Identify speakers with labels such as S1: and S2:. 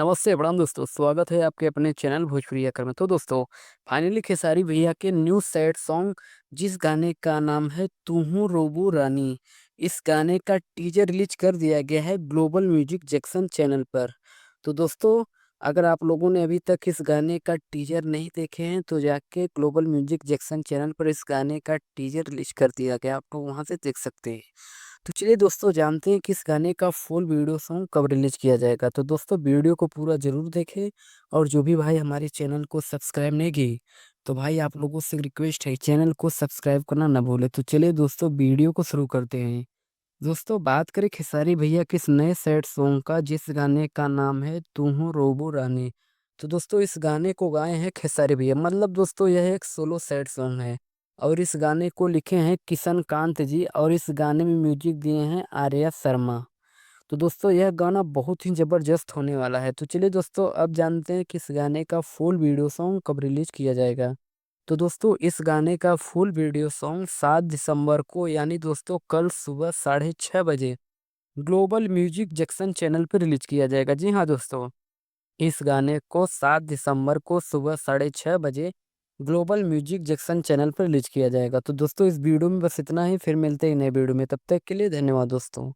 S1: नमस्ते प्रणाम दोस्तों, स्वागत है आपके अपने चैनल भोजपुरी कर में। तो दोस्तों, फाइनली खेसारी भैया के न्यू सैड सॉन्ग जिस गाने का नाम है तू हूँ रोबो रानी, इस गाने का टीजर रिलीज कर दिया गया है ग्लोबल म्यूजिक जंक्शन चैनल पर। तो दोस्तों, अगर आप लोगों ने अभी तक इस गाने का टीजर नहीं देखे हैं तो जाके ग्लोबल म्यूजिक जंक्शन चैनल पर इस गाने का टीजर रिलीज कर दिया गया, आप लोग वहाँ से देख सकते हैं। तो चलिए दोस्तों, जानते हैं कि इस गाने का फुल वीडियो सॉन्ग कब रिलीज किया जाएगा। तो दोस्तों, वीडियो को पूरा जरूर देखें। और जो भी भाई हमारे चैनल को सब्सक्राइब नहीं किए, तो भाई आप लोगों से रिक्वेस्ट है चैनल को सब्सक्राइब करना ना भूले। तो चलिए दोस्तों, वीडियो को शुरू करते हैं। दोस्तों, बात करें खेसारी भैया के इस नए सैड सॉन्ग का जिस गाने का नाम है तू हूँ रोबो रानी। तो दोस्तों, इस गाने को गाए हैं खेसारी भैया, मतलब दोस्तों यह एक सोलो सैड सॉन्ग है। और इस गाने को लिखे हैं किशन कांत जी, और इस गाने में म्यूजिक दिए हैं आर्या शर्मा। तो दोस्तों, यह गाना बहुत ही जबरदस्त होने वाला है। तो चलिए दोस्तों, अब जानते हैं कि इस गाने का फुल वीडियो सॉन्ग कब रिलीज किया जाएगा। तो दोस्तों, इस गाने का फुल वीडियो सॉन्ग 7 दिसंबर को, यानी दोस्तों कल सुबह 6:30 बजे ग्लोबल म्यूजिक जंक्शन चैनल पर रिलीज किया जाएगा। जी हाँ दोस्तों, इस गाने को 7 दिसंबर को सुबह 6:30 बजे ग्लोबल म्यूजिक जंक्शन चैनल पर रिलीज किया जाएगा। तो दोस्तों, इस वीडियो में बस इतना ही, फिर मिलते हैं नए वीडियो में, तब तक के लिए धन्यवाद दोस्तों।